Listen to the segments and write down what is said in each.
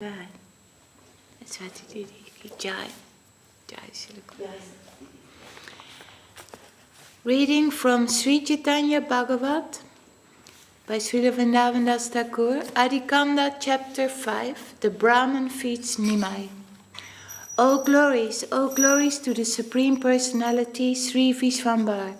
Jai. Sachi Devi ki Jai. Jai Shri Guru. Reading from Sri Chaitanya Bhagavat by Srila Vrindavan Das Thakur, Adikanda chapter 5, the Brahman feeds Nimai. All glories to the Supreme Personality Sri Vishvambar,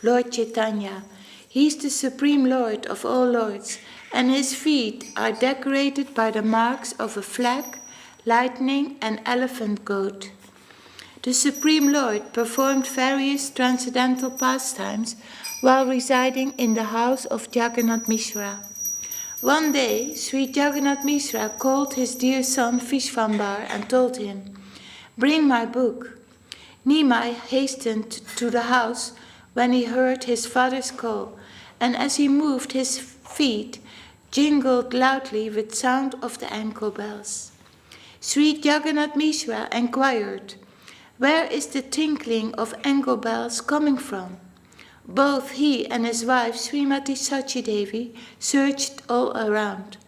Lord Chaitanya. He is the Supreme Lord of all lords, and his feet are decorated by the marks of a flag, lightning, and elephant goat. The Supreme Lord performed various transcendental pastimes while residing in the house of Jagannath Mishra. One day, Sri Jagannath Mishra called his dear son Vishvambar and told him, "Bring my book." Nimai hastened to the house when he heard his father's call, and as he moved, his feet jingled loudly with sound of the ankle bells. Sri Jagannath Mishra inquired, "Where is the tinkling of ankle bells coming from?" Both he and his wife Srimati Sachi Devi searched all around.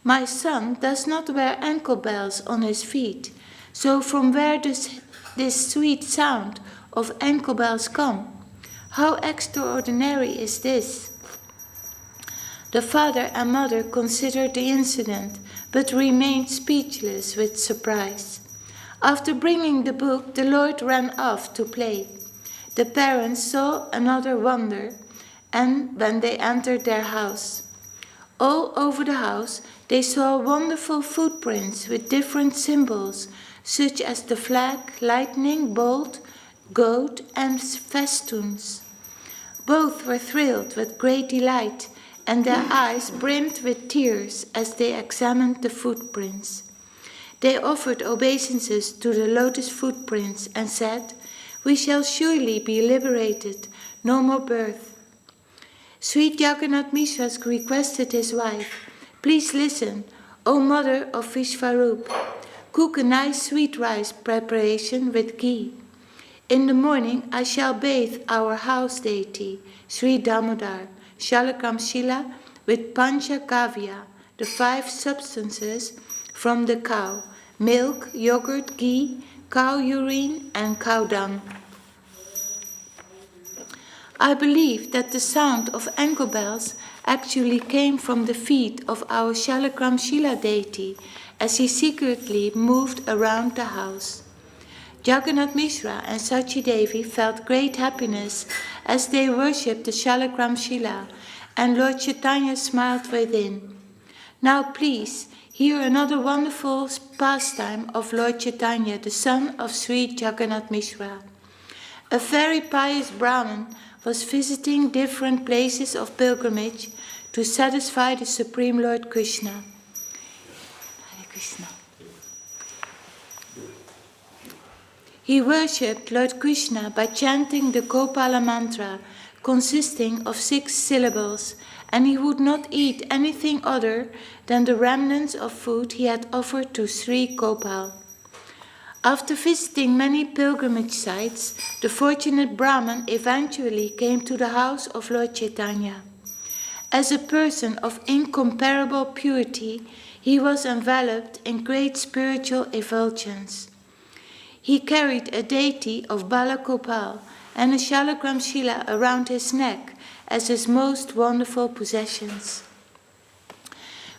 "My son does not wear ankle bells on his feet, so from where does this sweet sound of ankle bells come? How extraordinary is this?" The father and mother considered the incident, but remained speechless with surprise. After bringing the book, the Lord ran off to play. The parents saw another wonder, and when they entered their house, all over the house they saw wonderful footprints with different symbols, such as the flag, lightning, bolt, goat, and festoons. Both were thrilled with great delight, and their eyes brimmed with tears as they examined the footprints. They offered obeisances to the lotus footprints and said, "We shall surely be liberated, no more birth." Sri Jagannath Mishra requested his wife, "Please listen, O mother of Vishvarup. Cook a nice sweet rice preparation with ghee. In the morning I shall bathe our house deity, Sri Damodar, Shalakram Shila, with Pancha Kavya, the 5 substances from the cow, milk, yogurt, ghee, cow urine, and cow dung." I believe that the sound of ankle bells actually came from the feet of our Shalakram Shila deity as he secretly moved around the house. Jagannath Mishra and Sachi Devi felt great happiness as they worshipped the Shalakram Shila, and Lord Chaitanya smiled within. Now please hear another wonderful pastime of Lord Chaitanya, the son of Sri Jagannath Mishra. A very pious Brahmin was visiting different places of pilgrimage to satisfy the Supreme Lord Krishna. Hare Krishna. He worshipped Lord Krishna by chanting the Gopala mantra, consisting of 6 syllables, and he would not eat anything other than the remnants of food he had offered to Sri Gopal. After visiting many pilgrimage sites, the fortunate Brahman eventually came to the house of Lord Chaitanya. As a person of incomparable purity, he was enveloped in great spiritual effulgence. He carried a deity of Balagopal and a Shalakram Shila around his neck as his most wonderful possessions.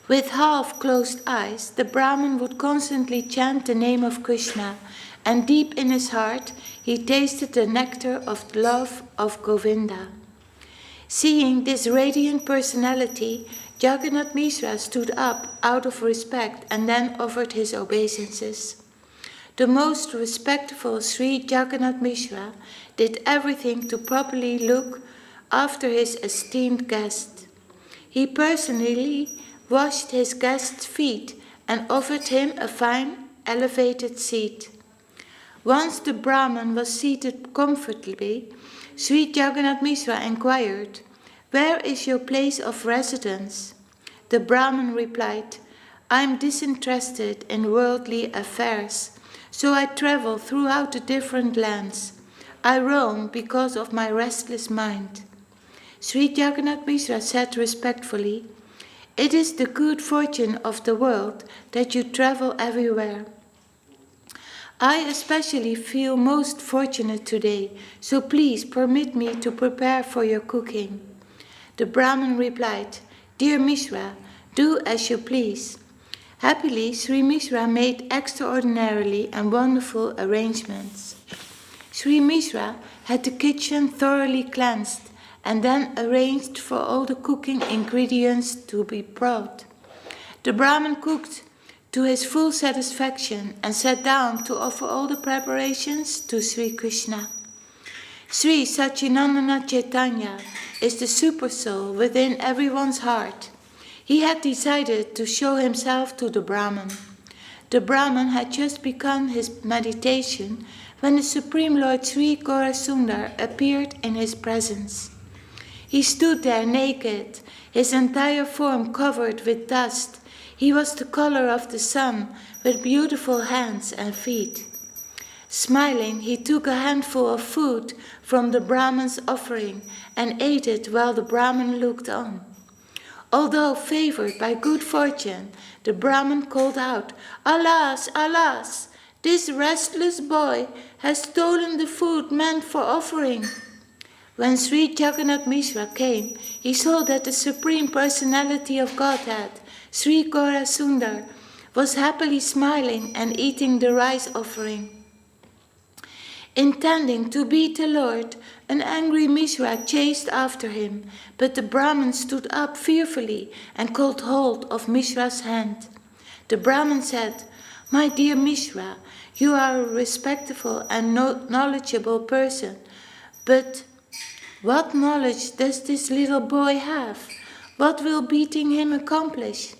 With half-closed eyes, the Brahmin would constantly chant the name of Krishna, and deep in his heart he tasted the nectar of the love of Govinda. Seeing this radiant personality, Jagannath Mishra stood up out of respect and then offered his obeisances. The most respectful Sri Jagannath Mishra did everything to properly look after his esteemed guest. He personally washed his guest's feet and offered him a fine, elevated seat. Once the Brahman was seated comfortably, Sri Jagannath Mishra inquired, "Where is your place of residence?" The Brahman replied, "I am disinterested in worldly affairs, so I travel throughout the different lands. I roam because of my restless mind." Sri Jagannath Mishra said respectfully, It is the good fortune of the world that you travel everywhere. I especially feel most fortunate today, so please permit me to prepare for your cooking. The Brahmin replied, Dear Mishra, do as you please. Happily, Sri Mishra made extraordinarily and wonderful arrangements. Sri Mishra had the kitchen thoroughly cleansed and then arranged for all the cooking ingredients to be brought. The Brahmin cooked to his full satisfaction and sat down to offer all the preparations to Sri Krishna. Sri Satchidananda Chaitanya is the super soul within everyone's heart. He had decided to show himself to the Brahmin. The Brahmin had just begun his meditation when the Supreme Lord Sri Gaurasundar appeared in his presence. He stood there naked, his entire form covered with dust. He was the color of the sun, with beautiful hands and feet. Smiling, he took a handful of food from the Brahmin's offering and ate it while the Brahmin looked on. Although favored by good fortune, the Brahmin called out, Alas, alas, this restless boy has stolen the food meant for offering. When Sri Jagannath Mishra came, he saw that the Supreme Personality of Godhead, Sri Gaurasundar, was happily smiling and eating the rice offering. Intending to beat the Lord, an angry Mishra chased after him, but the Brahmin stood up fearfully and caught hold of Mishra's hand. The Brahmin said, My dear Mishra, you are a respectful and knowledgeable person, but what knowledge does this little boy have? What will beating him accomplish?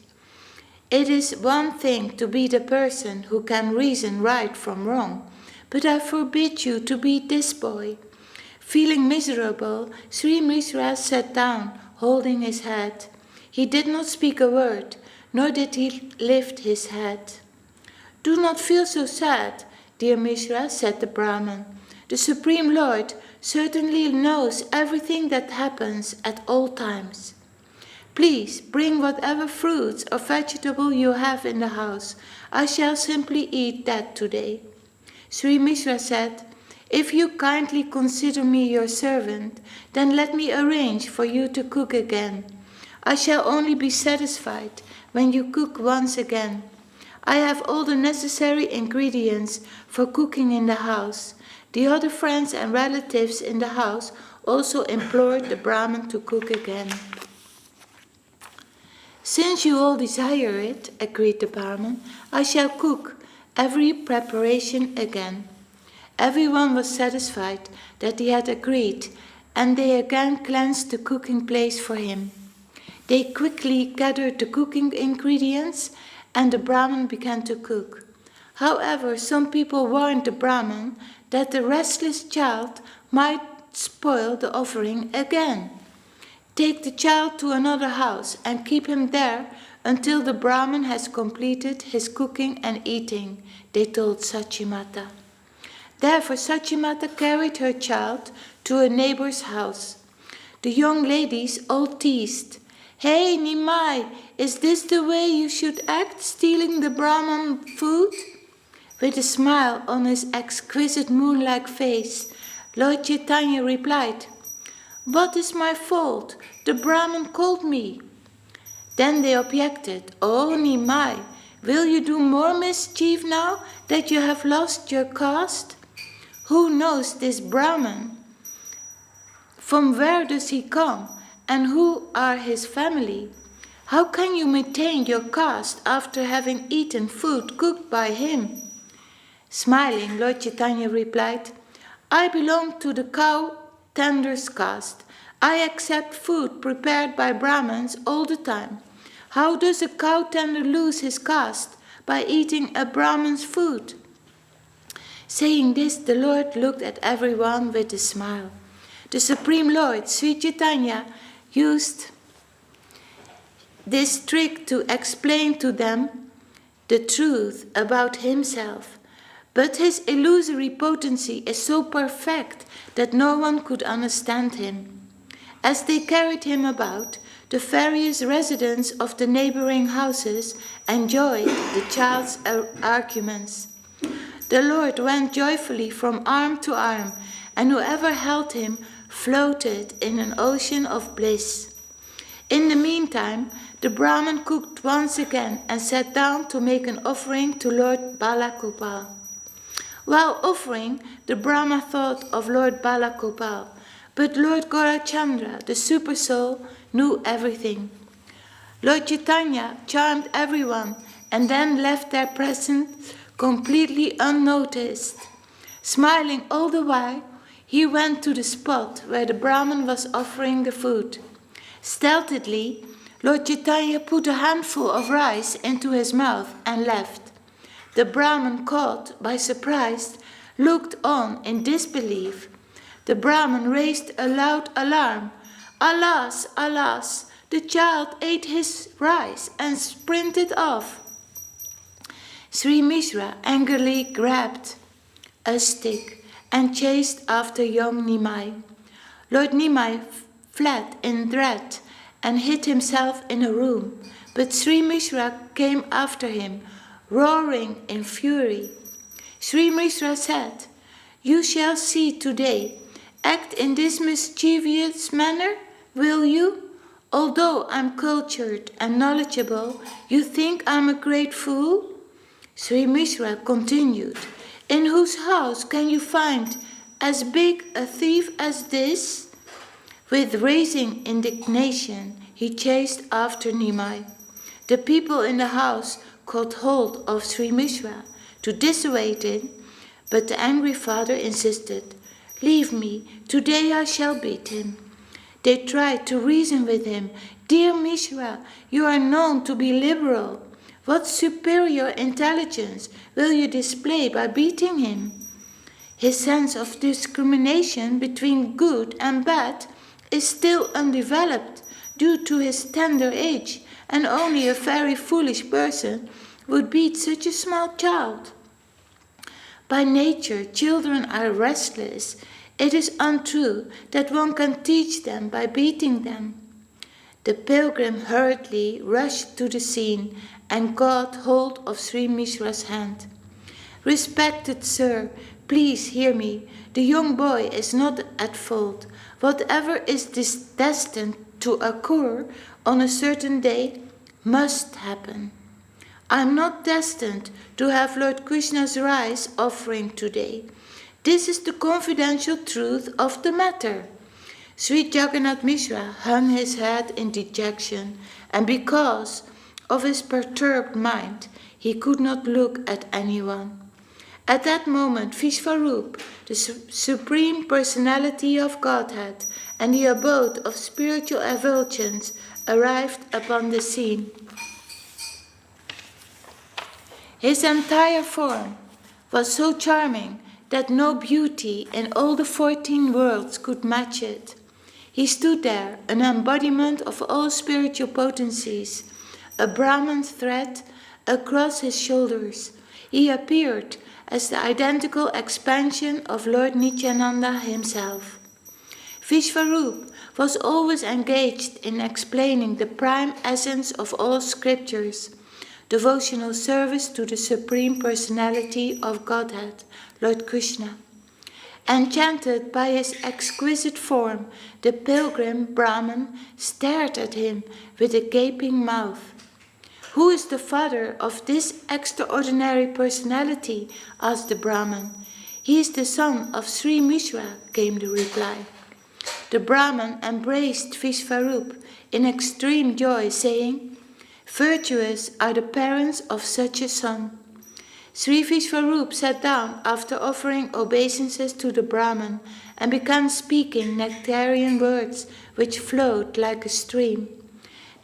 It is one thing to beat a person who can reason right from wrong, but I forbid you to beat this boy. Feeling miserable, Sri Mishra sat down, holding his head. He did not speak a word, nor did he lift his head. Do not feel so sad, dear Mishra, said the Brahmin. The Supreme Lord certainly knows everything that happens at all times. Please bring whatever fruits or vegetable you have in the house. I shall simply eat that today. Sri Mishra said, If you kindly consider me your servant, then let me arrange for you to cook again. I shall only be satisfied when you cook once again. I have all the necessary ingredients for cooking in the house. The other friends and relatives in the house also implored the Brahmin to cook again. Since you all desire it, agreed the Brahmin, I shall cook every preparation again. Everyone was satisfied that he had agreed, and they again cleansed the cooking place for him. They quickly gathered the cooking ingredients, and the Brahmin began to cook. However, some people warned the Brahmin that the restless child might spoil the offering again. Take the child to another house and keep him there until the Brahmin has completed his cooking and eating, they told Sachi Mata. Therefore Sachi Mata carried her child to a neighbor's house. The young ladies all teased, Hey Nimai, is this the way you should act, stealing the Brahman food? With a smile on his exquisite moon-like face, Lord Chaitanya replied, What is my fault? The Brahmin called me. Then they objected, Oh Nimai, will you do more mischief now that you have lost your caste? Who knows this Brahmin? From where does he come? And who are his family? How can you maintain your caste after having eaten food cooked by him? Smiling, Lord Chaitanya replied, I belong to the cow tender's caste. I accept food prepared by Brahmins all the time. How does a cow tender lose his caste? By eating a Brahmin's food. Saying this, the Lord looked at everyone with a smile. The Supreme Lord, Sri Chaitanya, used this trick to explain to them the truth about himself. But his illusory potency is so perfect that no one could understand him. As they carried him about, The various residents of the neighboring houses enjoyed the child's arguments. The Lord went joyfully from arm to arm, and whoever held him floated in an ocean of bliss. In the meantime, the Brahmin cooked once again and sat down to make an offering to Lord Balagopal. While offering, the Brahma thought of Lord Balagopal, but Lord Gaurachandra, the Super Soul, knew everything. Lord Chaitanya charmed everyone and then left their presence completely unnoticed. Smiling all the while, he went to the spot where the Brahmin was offering the food. Stealthily, Lord Chaitanya put a handful of rice into his mouth and left. The Brahmin, caught by surprise, looked on in disbelief. The Brahmin raised a loud alarm. Alas, alas, the child ate his rice and sprinted off. Sri Mishra angrily grabbed a stick and chased after young Nimai. Lord Nimai fled in dread and hid himself in a room, but Sri Mishra came after him, roaring in fury. Sri Mishra said, "You shall see today. Act in this mischievous manner, will you? Although I'm cultured and knowledgeable, you think I'm a great fool?" Sri Mishra continued, "In whose house can you find as big a thief as this?" With rising indignation, he chased after Nimai. The people in the house caught hold of Sri Mishra to dissuade him, but the angry father insisted, "Leave me, today I shall beat him." They tried to reason with him. "Dear Mishra, you are known to be liberal. What superior intelligence will you display by beating him?" His sense of discrimination between good and bad is still undeveloped due to his tender age, and only a very foolish person would beat such a small child. By nature, children are restless. It is untrue that one can teach them by beating them. The pilgrim hurriedly rushed to the scene and caught hold of Sri Mishra's hand. "Respected sir, please hear me. The young boy is not at fault. Whatever is destined to occur on a certain day must happen. I am not destined to have Lord Krishna's rice offering today. This is the confidential truth of the matter." Sri Jagannath Mishra hung his head in dejection, and because of his perturbed mind, he could not look at anyone. At that moment, Vishvarup, the Supreme Personality of Godhead and the abode of spiritual effulgence, arrived upon the scene. His entire form was so charming that no beauty in all the 14 worlds could match it. He stood there, an embodiment of all spiritual potencies, a Brahman thread across his shoulders. He appeared as the identical expansion of Lord Nityananda himself. Vishvarup was always engaged in explaining the prime essence of all scriptures, devotional service to the Supreme Personality of Godhead, Lord Krishna. Enchanted by his exquisite form, the pilgrim Brahman stared at him with a gaping mouth. "Who is the father of this extraordinary personality?" asked the Brahman. "He is the son of Sri Mishra," came the reply. The Brahman embraced Vishvarup in extreme joy, saying, "Virtuous are the parents of such a son." Sri Vishvarup sat down after offering obeisances to the Brahman and began speaking nectarian words which flowed like a stream.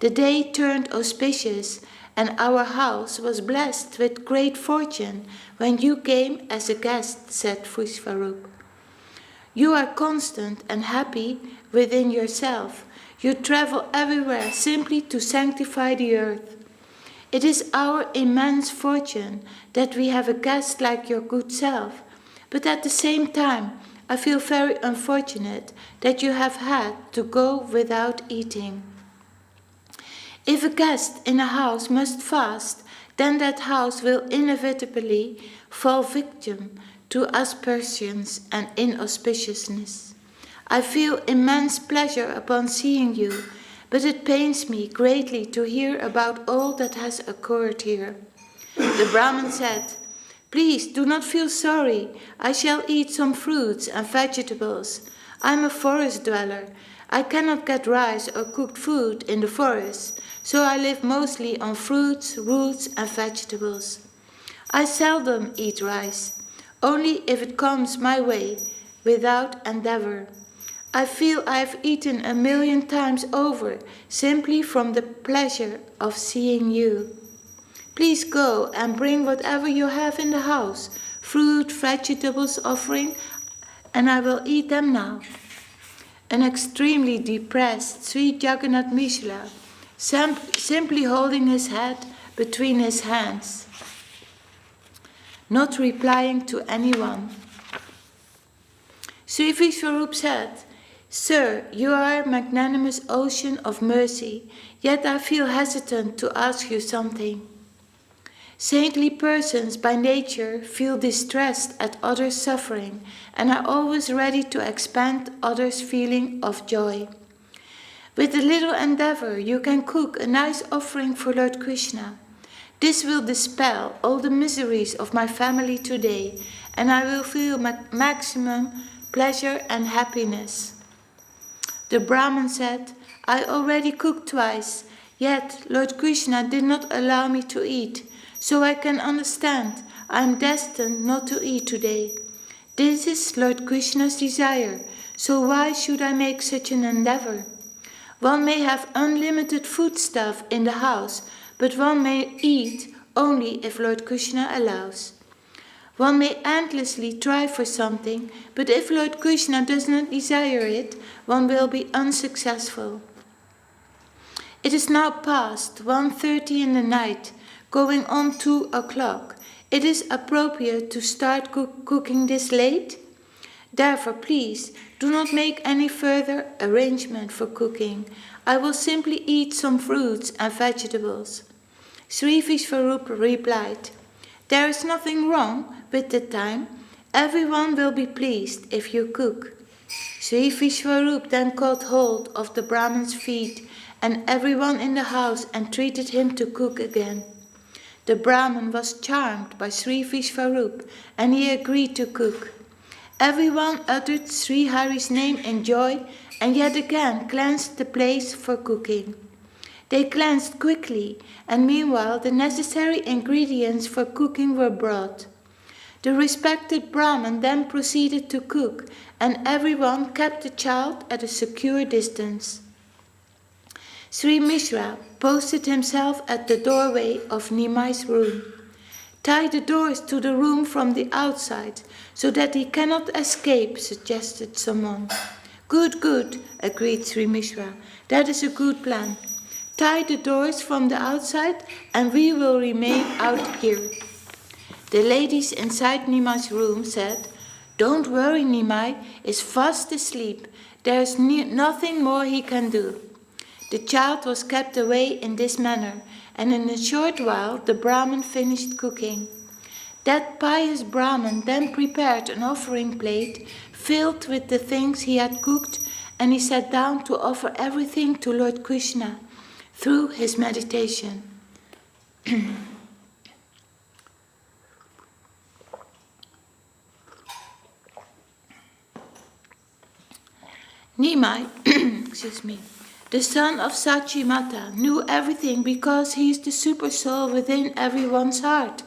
The day turned auspicious, and our house was blessed with great fortune when you came as a guest, said Vishvarup. You are constant and happy within yourself. You travel everywhere simply to sanctify the earth. It is our immense fortune that we have a guest like your good self, but at the same time I feel very unfortunate that you have had to go without eating. If a guest in a house must fast, then that house will inevitably fall victim to aspersions and inauspiciousness. I feel immense pleasure upon seeing you, but it pains me greatly to hear about all that has occurred here. The Brahmin said, "Please do not feel sorry. I shall eat some fruits and vegetables. I am a forest dweller. I cannot get rice or cooked food in the forest, so I live mostly on fruits, roots, and vegetables. I seldom eat rice, only if it comes my way, without endeavor. I feel I have eaten 1,000,000 times over, simply from the pleasure of seeing you. Please go and bring whatever you have in the house, fruit, vegetables, offering, and I will eat them now." An extremely depressed Sri Jagannath Mishra, simply holding his head between his hands, not replying to anyone. Sri Vishwarup said, "Sir, you are a magnanimous ocean of mercy, yet I feel hesitant to ask you something. Saintly persons by nature feel distressed at others' suffering and are always ready to expand others' feeling of joy. With a little endeavor, you can cook a nice offering for Lord Krishna. This will dispel all the miseries of my family today, and I will feel maximum pleasure and happiness." The Brahmin said, "I already cooked twice, yet Lord Krishna did not allow me to eat. So I can understand I am destined not to eat today. This is Lord Krishna's desire, so why should I make such an endeavor? One may have unlimited foodstuff in the house, but one may eat only if Lord Krishna allows. One may endlessly try for something, but if Lord Krishna does not desire it, one will be unsuccessful. It is now past 1:30 in the night, going on 2 o'clock. It is appropriate to start cooking this late? Therefore, please, do not make any further arrangement for cooking. I will simply eat some fruits and vegetables." Sri Vishwarup replied, "There is nothing wrong with the time. Everyone will be pleased if you cook." Sri Vishwarup then caught hold of the Brahmin's feet, and everyone in the house entreated him to cook again. The Brahmin was charmed by Sri Vishwarup, and he agreed to cook. Everyone uttered Sri Hari's name in joy, and yet again cleansed the place for cooking. They cleansed quickly, and meanwhile the necessary ingredients for cooking were brought. The respected Brahmin then proceeded to cook, and everyone kept the child at a secure distance. Sri Mishra posted himself at the doorway of Nimai's room. "Tie the doors to the room from the outside, so that he cannot escape," suggested someone. "Good, good," agreed Sri Mishra. "That is a good plan. Tie the doors from the outside, and we will remain out here." The ladies inside Nimai's room said, "Don't worry, Nimai is fast asleep. There is nothing more he can do." The child was kept away in this manner, and in a short while the Brahmin finished cooking. That pious Brahmin then prepared an offering plate filled with the things he had cooked, and he sat down to offer everything to Lord Krishna through his meditation. Nimai, the son of Sachi Mata, knew everything because he is the super soul within everyone's heart.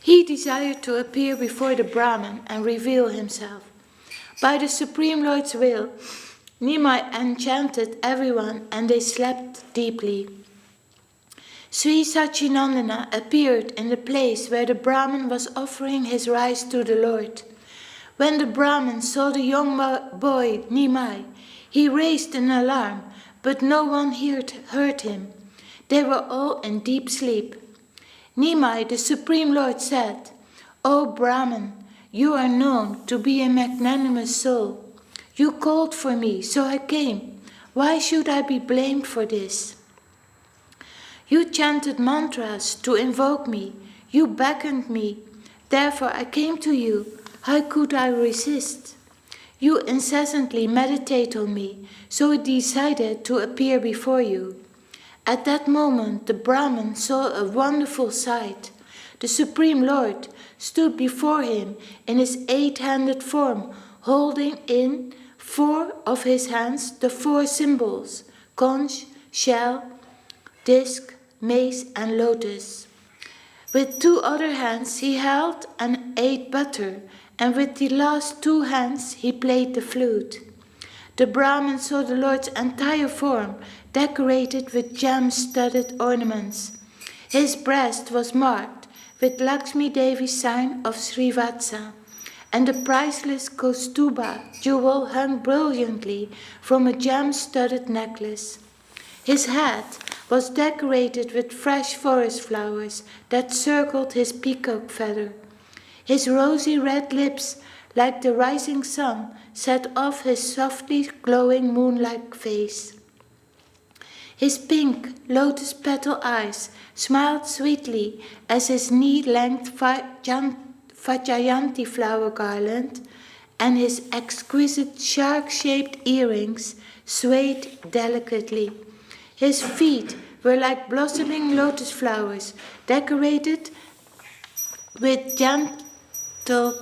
He desired to appear before the Brahmin and reveal himself. By the Supreme Lord's will, Nimai enchanted everyone and they slept deeply. Sri Sachinandana appeared in the place where the Brahmin was offering his rice to the Lord. When the Brahmin saw the young boy Nimai, he raised an alarm, but no one heard him. They were all in deep sleep. Nimai, the Supreme Lord, said, "O Brahmin, you are known to be a magnanimous soul. You called for me, so I came. Why should I be blamed for this?" You chanted mantras to invoke me. You beckoned me. Therefore I came to you. How could I resist? You incessantly meditate on me, so I decided to appear before you. At that moment the Brahman saw a wonderful sight. The Supreme Lord stood before him in his 8-handed form, holding in 4 of his hands the 4 symbols: conch, shell, disc, mace, and lotus. With 2 other hands he held and ate butter, and with the last 2 hands he played the flute. The Brahmin saw the Lord's entire form decorated with gem-studded ornaments. His breast was marked with Lakshmi Devi's sign of Srivatsa, and the priceless Kaustuba jewel hung brilliantly from a gem-studded necklace. His head was decorated with fresh forest flowers that circled his peacock feather. His rosy red lips, like the rising sun, set off his softly glowing moon-like face. His pink, lotus petal eyes smiled sweetly as his knee-length Vajjayanti flower garland and his exquisite shark-shaped earrings swayed delicately. His feet were like blossoming lotus flowers, decorated with gentle,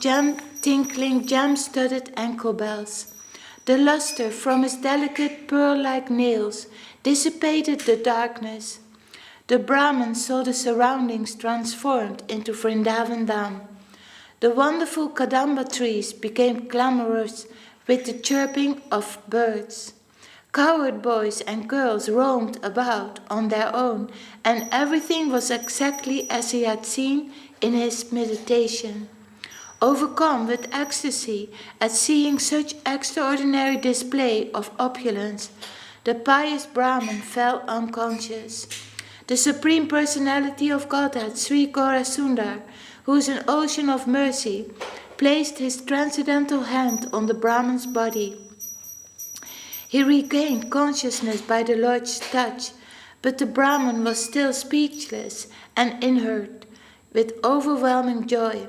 tinkling, gem-studded ankle bells. The luster from his delicate pearl-like nails dissipated the darkness. The Brahman saw the surroundings transformed into Vrindavan Dham. The wonderful Kadamba trees became clamorous with the chirping of birds. Cowherd boys and girls roamed about on their own, and everything was exactly as he had seen in his meditation. Overcome with ecstasy at seeing such extraordinary display of opulence, the pious Brahmin fell unconscious. The Supreme Personality of Godhead, Sri Gaurasundar, who is an ocean of mercy, placed his transcendental hand on the Brahman's body. He regained consciousness by the Lord's touch, but the Brahman was still speechless and inert with overwhelming joy.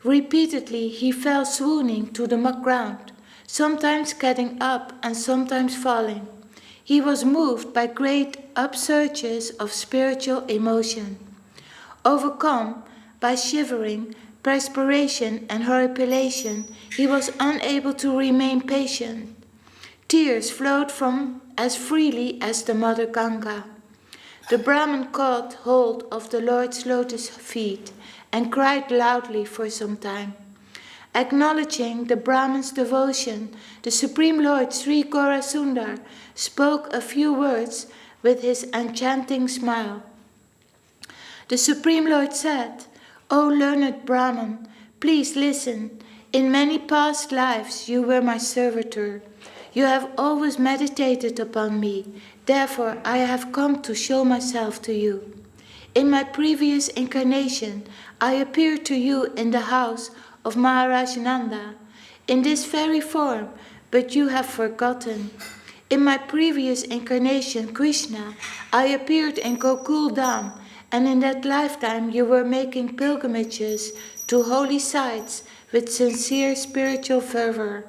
Repeatedly he fell swooning to the ground, sometimes getting up and sometimes falling. He was moved by great upsurges of spiritual emotion. Overcome by shivering, perspiration, and horripilation, he was unable to remain patient. Tears flowed from as freely as the mother Ganga. The Brahman caught hold of the Lord's lotus feet and cried loudly for some time. Acknowledging the Brahman's devotion, the Supreme Lord Sri Gaurasundar spoke a few words with his enchanting smile. The Supreme Lord said, "O learned Brahman, please listen. In many past lives you were my servitor. You have always meditated upon me, therefore I have come to show myself to you. In my previous incarnation, I appeared to you in the house of Maharaj Nanda, in this very form, but you have forgotten. In my previous incarnation, Krishna, I appeared in Gokul Dham, and in that lifetime you were making pilgrimages to holy sites with sincere spiritual fervor.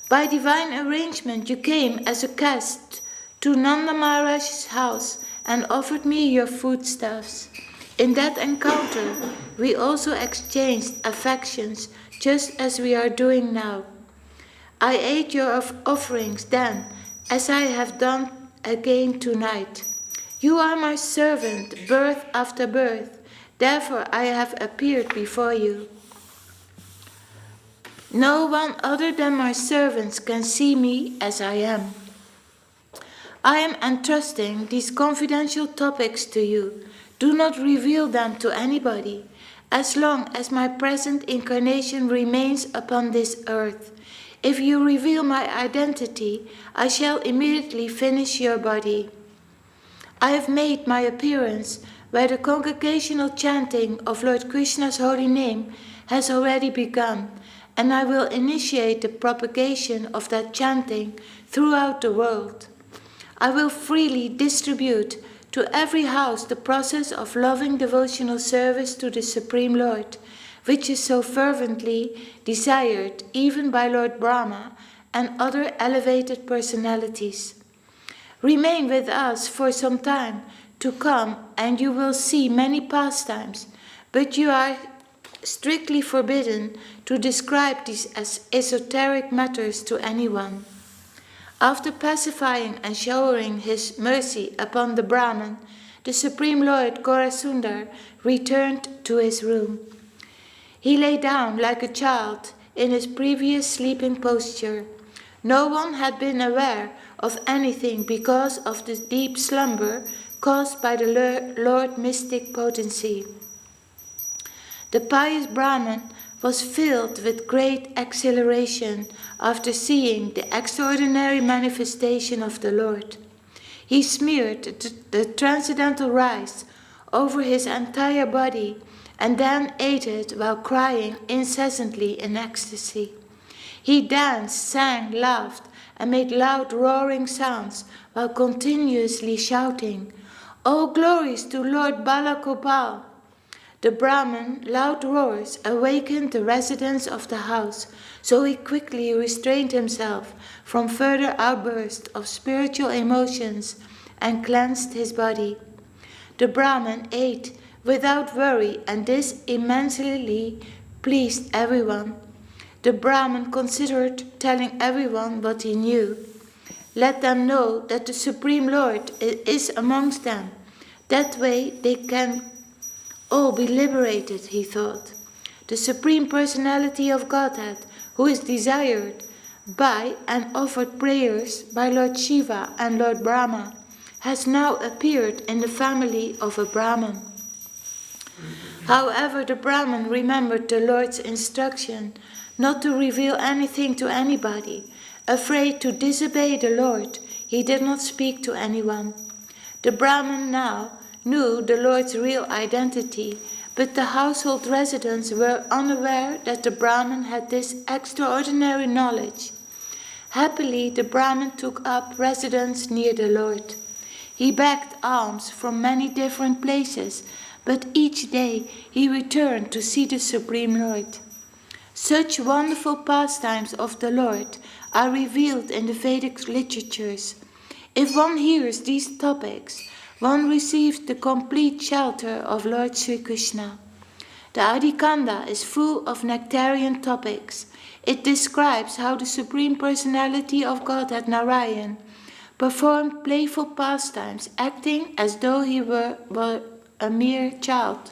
By divine arrangement you came as a guest to Nanda Maharaj's house and offered me your foodstuffs. In that encounter we also exchanged affections just as we are doing now. I ate your offerings then, as I have done again tonight. You are my servant, birth after birth, therefore I have appeared before you. No one other than my servants can see me as I am. I am entrusting these confidential topics to you. Do not reveal them to anybody. As long as my present incarnation remains upon this earth, if you reveal my identity, I shall immediately finish your body. I have made my appearance where the congregational chanting of Lord Krishna's holy name has already begun, and I will initiate the propagation of that chanting throughout the world. I will freely distribute to every house the process of loving devotional service to the Supreme Lord, which is so fervently desired even by Lord Brahma and other elevated personalities. Remain with us for some time to come, and you will see many pastimes, but you are strictly forbidden to describe these as esoteric matters to anyone. After pacifying and showering his mercy upon the Brahman, the Supreme Lord Gorasundar returned to his room. He lay down like a child in his previous sleeping posture. No one had been aware of anything because of the deep slumber caused by the Lord mystic potency. The pious Brahman was filled with great exhilaration after seeing the extraordinary manifestation of the Lord. He smeared the transcendental rice over his entire body and then ate it while crying incessantly in ecstasy. He danced, sang, laughed, and made loud roaring sounds while continuously shouting, "All glories to Lord Balagopal!" The Brahman loud roars awakened the residents of the house, so he quickly restrained himself from further outbursts of spiritual emotions and cleansed his body. The Brahman ate without worry, and this immensely pleased everyone. The Brahman considered telling everyone what he knew. Let them know that the Supreme Lord is amongst them. That way they can all be liberated, he thought. The Supreme Personality of Godhead, who is desired by and offered prayers by Lord Shiva and Lord Brahma, has now appeared in the family of a Brahman. However, the Brahman remembered the Lord's instruction not to reveal anything to anybody. Afraid to disobey the Lord, he did not speak to anyone. The Brahman now knew the Lord's real identity, but the household residents were unaware that the Brahman had this extraordinary knowledge. Happily, the Brahman took up residence near the Lord. He begged alms from many different places, but each day he returned to see the Supreme Lord. Such wonderful pastimes of the Lord are revealed in the Vedic literatures. If one hears these topics, one receives the complete shelter of Lord Sri Krishna. The Adikanda is full of nectarian topics. It describes how the Supreme Personality of Godhead Narayan performed playful pastimes, acting as though he were a mere child.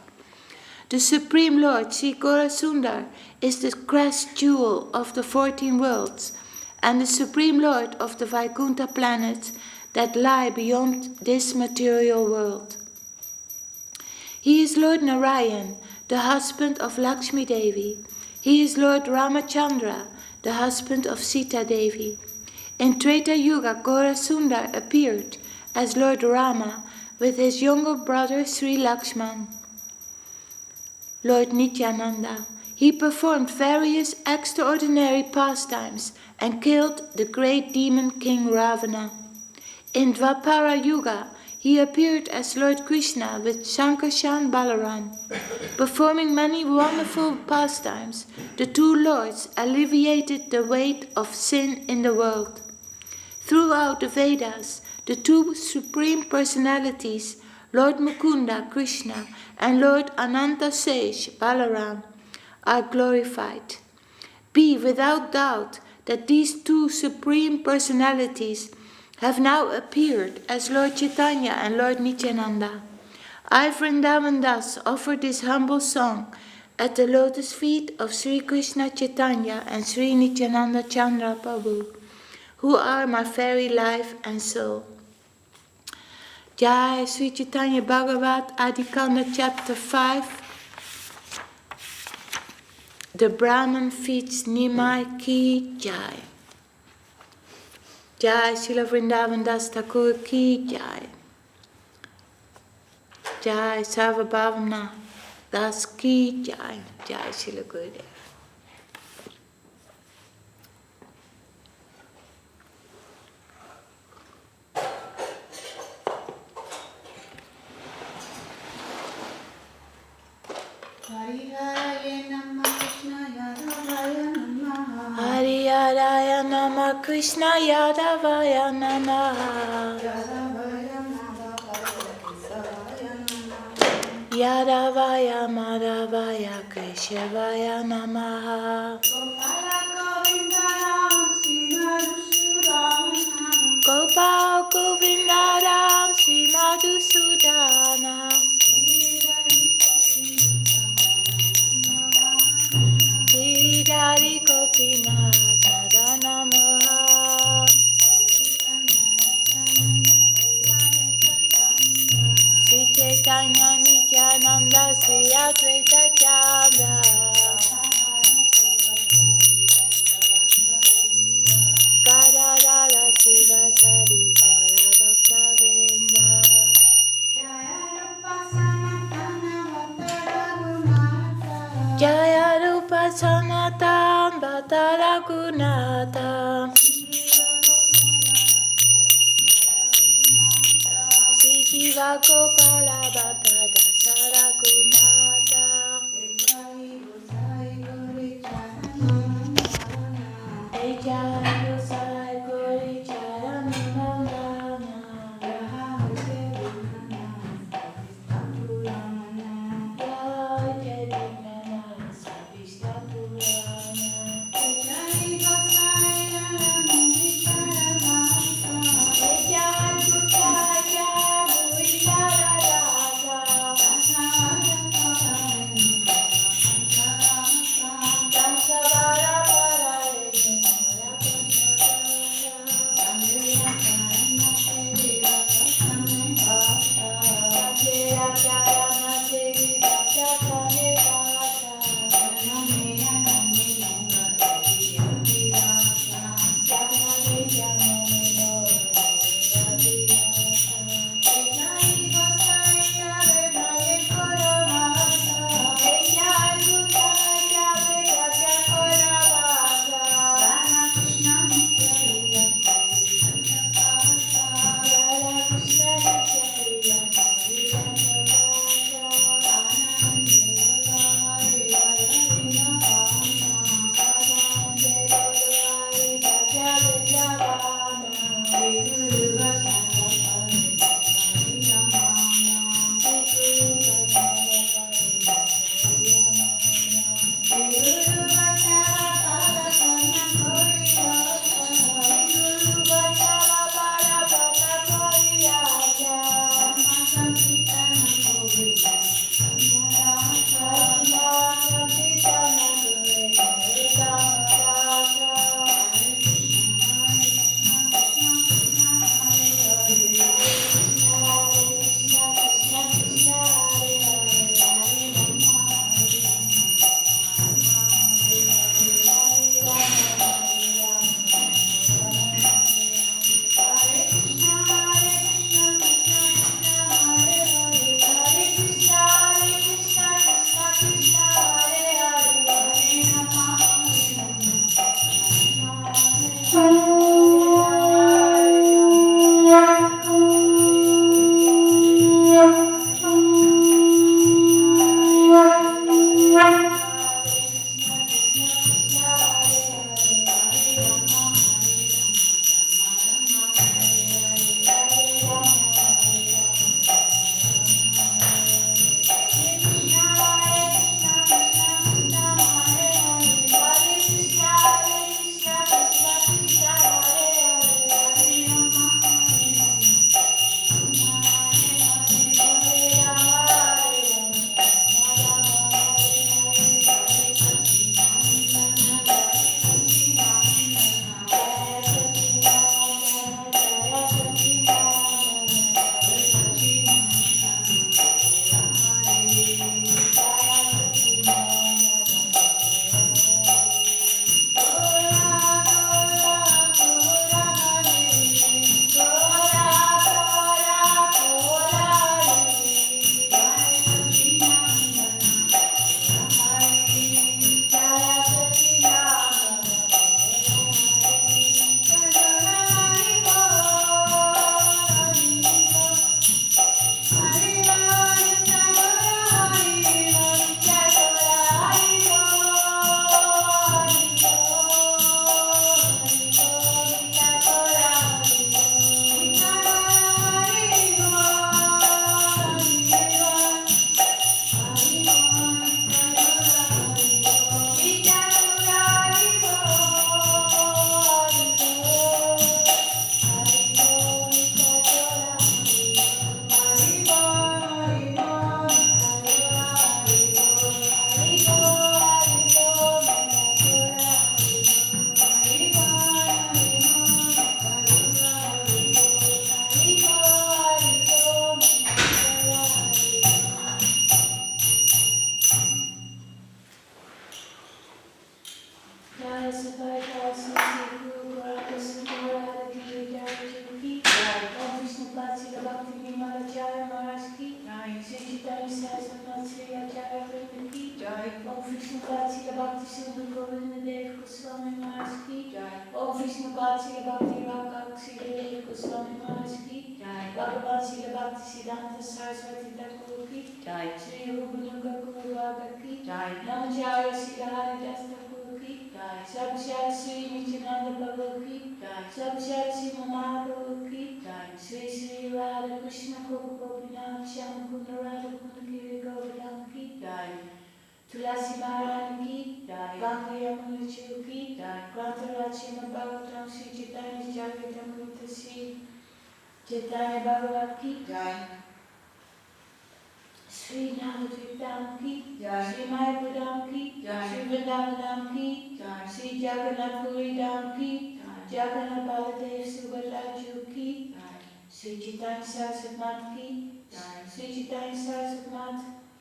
The Supreme Lord Sri Gorasundar is the crest jewel of the 14 worlds and the Supreme Lord of the Vaikuntha planets that lie beyond this material world. He is Lord Narayan, the husband of Lakshmi Devi. He is Lord Ramachandra, the husband of Sita Devi. In Treta Yuga, Gorasundar appeared as Lord Rama with his younger brother Sri Lakshman, Lord Nityananda. He performed various extraordinary pastimes and killed the great demon king Ravana. In Dwapara Yuga, he appeared as Lord Krishna with Sankarshan Balaram. Performing many wonderful pastimes, the two lords alleviated the weight of sin in the world. Throughout the Vedas, the two supreme personalities, Lord Mukunda Krishna and Lord Ananta Sesh Balaram, are glorified. Be without doubt that these two supreme personalities have now appeared as Lord Chaitanya and Lord Nityananda. I, Vrindavan Das, offer this humble song at the lotus feet of Sri Krishna Chaitanya and Sri Nityananda Chandra Prabhu, who are my very life and soul. Jai Sri Chaitanya Bhagavat Adikanda chapter 5. The Brahman feeds Nimai ki Jai. Jai Srila Vrindavan Das Thakur ki Jai. Jai Sarvabhavana Das ki Jai. Jai Srila Gurudev. Hariharaya Namah Krishna Yadavaya Namah Yadavaya Madhavaya Keshavaya Namah Gopal Govindaram Sri Madhusudana Giridhari Gopinath Namaha Sri Chaitanya Nityananda Sri Advaita Chandra Gadadara Sivasari Gaura Bhakta Vrinda Jaya Rupa Sanatan Bhatta Raghunatha Sri Jiva Gopala Bhatta Dasa Raghunatha Jaya Sai Gori Charan Nandana Om Vishnu Patsila Bhakti Sundar Govinda Dev Goswami Maharaj ki. Om Vishnu Patsila Bhakti Rakakshi Dev Goswami Maharaj ki. Bhagavan Sila Bhakti Siddhanta Saraswati Thakur ki. Sri Rupananga Guru Bhaga ki. Namacharya Sila Haridas Thakur ki. Sakshat Sri Nityananda Prabhu ki. Sakshat Sri Mahaprabhu ki. Sri Sri Radha Krishna Gopinath Shyam Kunda Radha Kunda Giri Govardhan ki. Tulasi Maharani ki. Ganga Yamuna Chu ki. Grantaraj Srimad Bhagavatam Sri Chaitanya Charitamrita Sri Chaitanya Bhagavat ki. Sri Navadvip Dham ki. Sri Mayapur Dham ki. Sri Vrindavan Dham ki. Sri Jagannath Puri Dham ki. Jagannath Baladev Subhadra Ju ki. Sri Chaitanya Saraswat Mat ki. Sri Chaitanya Saraswat Mat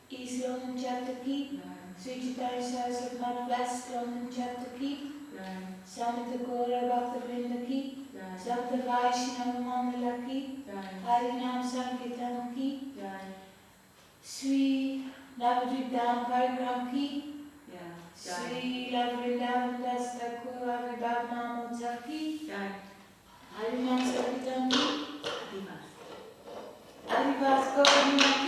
East London Chapter ki. Sri Chaitanya Saraswat Mat West London Chapter ki. Samita Gora Bhakta Vrinda ki. Samita Vaishnava Mandala ki. Harinam Sankirtan ki. Sri Navadvip Dham Parikram ki. Sri Vrindavan Das Thakur Avirbhav Mahmudza ki. Harinam Sankirtan ki. Adivas Gauri